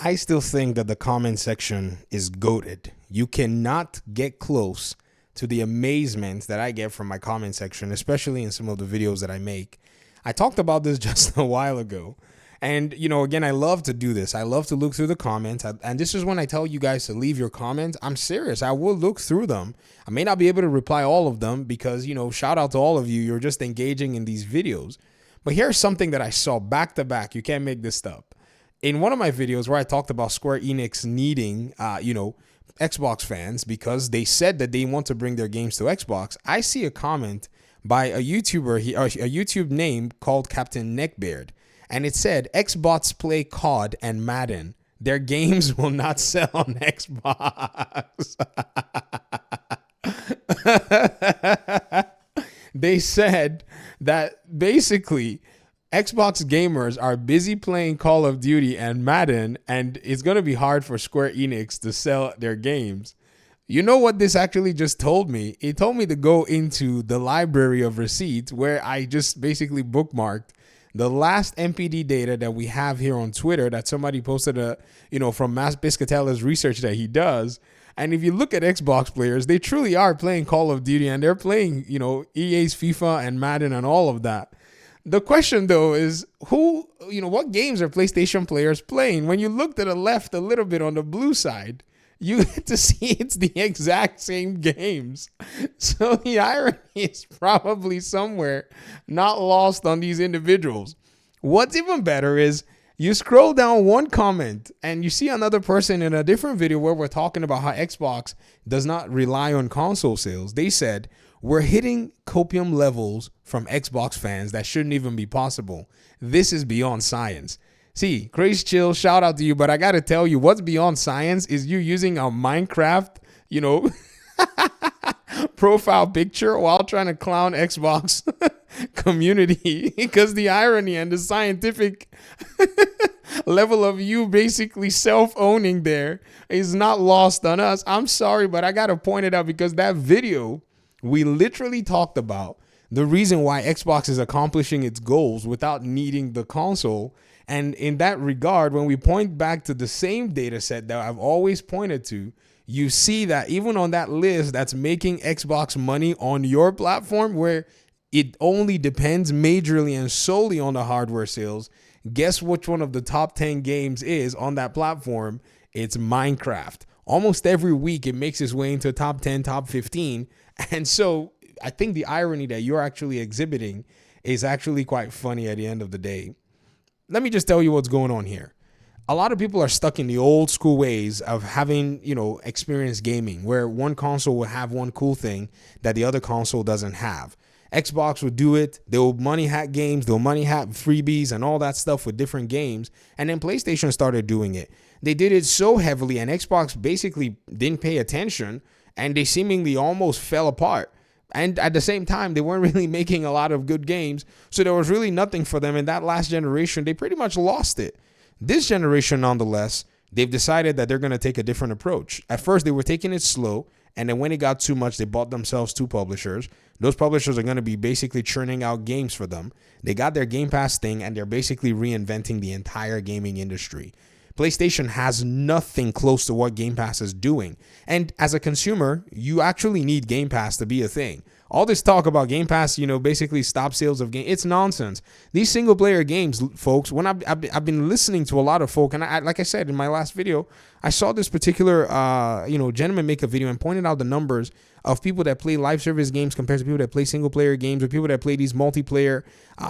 I still think that the comment section is goated. You cannot get close to the amazement that I get from my comment section, especially in some of the videos that I make. I talked about this just a while ago. And, again, I love to do this. I love to look through the comments. And this is when I tell you guys to leave your comments. I'm serious. I will look through them. I may not be able to reply all of them because, shout out to all of you. You're just engaging in these videos. But here's something that I saw back to back. You can't make this up. In one of my videos where I talked about Square Enix needing, Xbox fans because they said that they want to bring their games to Xbox, I see a comment by a YouTuber, a YouTube name called Captain Neckbeard. And it said, Xbox play COD and Madden. Their games will not sell on Xbox. They said that basically Xbox gamers are busy playing Call of Duty and Madden, and it's going to be hard for Square Enix to sell their games. You know what this actually just told me? It told me to go into the library of receipts where I just basically bookmarked the last MPD data that we have here on Twitter that somebody posted from Mass Piscatella's research that he does. And if you look at Xbox players, they truly are playing Call of Duty and they're playing, EA's FIFA and Madden and all of that. The question, though, is what games are PlayStation players playing? When you look to the left a little bit on the blue side, you get to see it's the exact same games. So the irony is probably somewhere not lost on these individuals. What's even better is you scroll down one comment and you see another person in a different video where we're talking about how Xbox does not rely on console sales. They said, we're hitting copium levels from Xbox fans that shouldn't even be possible. This is beyond science. See, Crazy Chill, shout out to you, but I got to tell you, what's beyond science is you using a Minecraft, profile picture while trying to clown Xbox community, because the irony and the scientific level of you basically self-owning there is not lost on us. I'm sorry, but I got to point it out because that video, we literally talked about the reason why Xbox is accomplishing its goals without needing the console. And in that regard, when we point back to the same data set that I've always pointed to, you see that even on that list that's making Xbox money on your platform, where it only depends majorly and solely on the hardware sales, guess which one of the top 10 games is on that platform? It's Minecraft. Almost every week it makes its way into top 10, top 15. And so I think the irony that you're actually exhibiting is actually quite funny at the end of the day. Let me just tell you what's going on here. A lot of people are stuck in the old school ways of having, experienced gaming, where one console will have one cool thing that the other console doesn't have. Xbox would do it. They'll money hack games. They'll money hack freebies and all that stuff with different games. And then PlayStation started doing it. They did it so heavily, and Xbox basically didn't pay attention, and they seemingly almost fell apart. And at the same time, they weren't really making a lot of good games. So there was really nothing for them. In that last generation, they pretty much lost it. This generation, nonetheless, they've decided that they're going to take a different approach. At first, they were taking it slow. And then when it got too much, they bought themselves 2 publishers. Those publishers are going to be basically churning out games for them. They got their Game Pass thing, and they're basically reinventing the entire gaming industry. PlayStation has nothing close to what Game Pass is doing. And as a consumer, you actually need Game Pass to be a thing. All this talk about Game Pass, basically stop sales of games, it's nonsense. These single player games, folks, when I've been listening to a lot of folk, and like I said in my last video, I saw this particular, gentleman make a video and pointed out the numbers of people that play live service games compared to people that play single player games, or people that play these multiplayer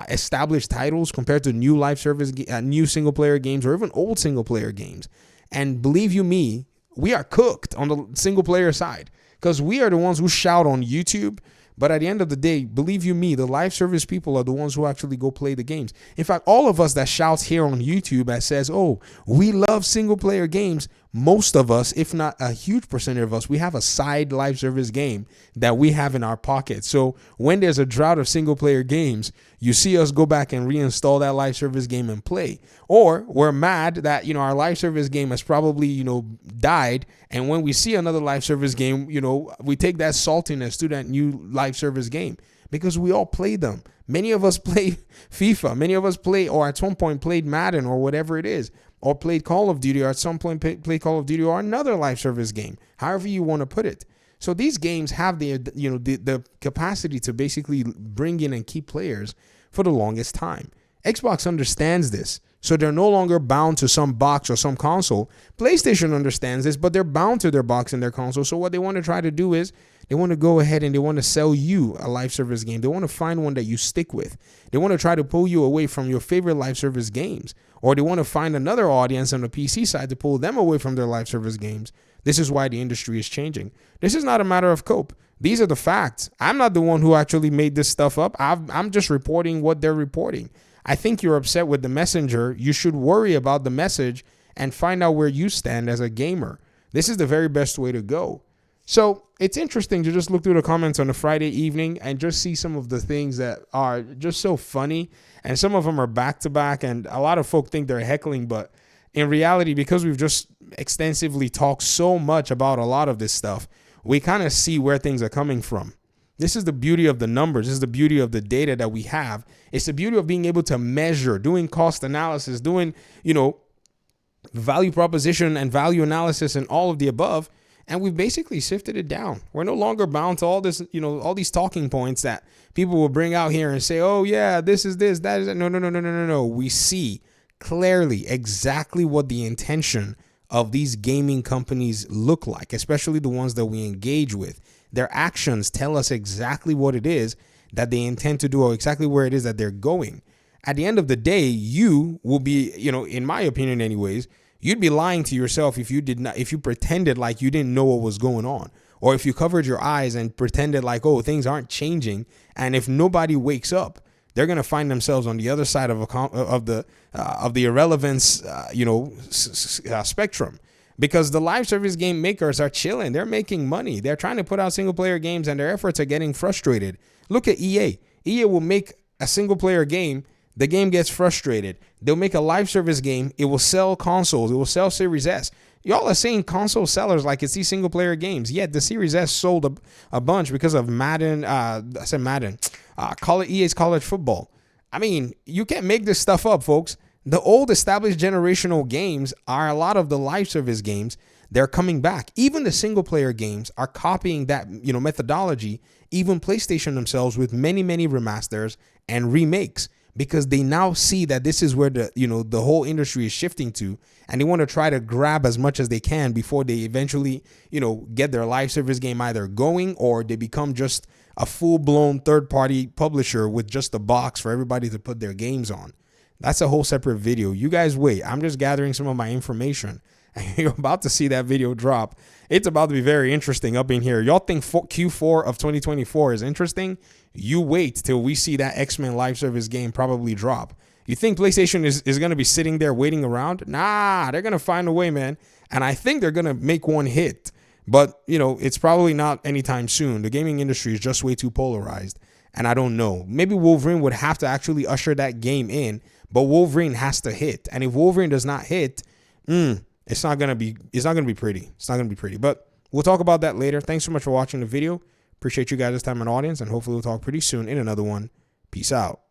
established titles compared to new live service, new single player games, or even old single player games. And believe you me, we are cooked on the single player side because we are the ones who shout on YouTube. But at the end of the day, believe you me, the live service people are the ones who actually go play the games. In fact, all of us that shouts here on YouTube that says, oh, we love single player games, most of us, if not a huge percentage of us, we have a side live service game that we have in our pocket. So when there's a drought of single player games, you see us go back and reinstall that live service game and play. Or we're mad that, our live service game has probably, died. And when we see another live service game, we take that saltiness to that new live service game because we all play them. Many of us play FIFA. Many of us play, or at some point played Madden or whatever it is. or played Call of Duty, or at some point played Call of Duty or another live service game, however you want to put it. So these games have the capacity to basically bring in and keep players for the longest time. Xbox understands this, so they're no longer bound to some box or some console. PlayStation understands this, but they're bound to their box and their console. So what they want to try to do is they want to go ahead and they want to sell you a live service game. They want to find one that you stick with. They want to try to pull you away from your favorite live service games, or they want to find another audience on the PC side to pull them away from their live service games. This is why the industry is changing. This is not a matter of cope. These are the facts. I'm not the one who actually made this stuff up. I'm just reporting what they're reporting. I think you're upset with the messenger. You should worry about the message and find out where you stand as a gamer. This is the very best way to go. So it's interesting to just look through the comments on a Friday evening and just see some of the things that are just so funny. And some of them are back to back. And a lot of folk think they're heckling, but in reality, because we've just extensively talked so much about a lot of this stuff, we kind of see where things are coming from. This is the beauty of the numbers. This is the beauty of the data that we have. It's the beauty of being able to measure, doing cost analysis, doing, value proposition and value analysis and all of the above. And we've basically sifted it down. We're no longer bound to all this, all these talking points that people will bring out here and say, oh, yeah, this is this, that is that. No. We see clearly exactly what the intention of these gaming companies look like, especially the ones that we engage with. Their actions tell us exactly what it is that they intend to do, or exactly where it is that they're going. At the end of the day, you will be, in my opinion anyways, you'd be lying to yourself if you pretended like you didn't know what was going on, or if you covered your eyes and pretended like, oh, things aren't changing. And if nobody wakes up, they're going to find themselves on the other side of the irrelevance, spectrum, because the live service game makers are chilling. They're making money. They're trying to put out single player games, and their efforts are getting frustrated. Look at EA. EA will make a single player game. The game gets frustrated. They'll make a live service game. It will sell consoles. It will sell Series S. Y'all are saying console sellers like it's these single player games. Yet the Series S sold a bunch because of Madden. Call it EA's college football. I mean, you can't make this stuff up, folks. The old established generational games are a lot of the live service games. They're coming back. Even the single player games are copying that, methodology. Even PlayStation themselves with many, many remasters and remakes, because they now see that this is where the whole industry is shifting to, and they want to try to grab as much as they can before they eventually, get their live service game either going, or they become just a full-blown third-party publisher with just a box for everybody to put their games on. That's a whole separate video. You guys wait. I'm just gathering some of my information, and you're about to see that video drop. It's about to be very interesting up in here. Y'all think Q4 of 2024 is interesting? You wait till we see that X-Men live service game probably drop. You think PlayStation is going to be sitting there waiting around? Nah, they're going to find a way, man. And I think they're going to make one hit. But, it's probably not anytime soon. The gaming industry is just way too polarized. And I don't know. Maybe Wolverine would have to actually usher that game in. But Wolverine has to hit. And if Wolverine does not hit, it's not going to be pretty. It's not going to be pretty. But we'll talk about that later. Thanks so much for watching the video. Appreciate you guys' time and audience, and hopefully we'll talk pretty soon in another one. Peace out.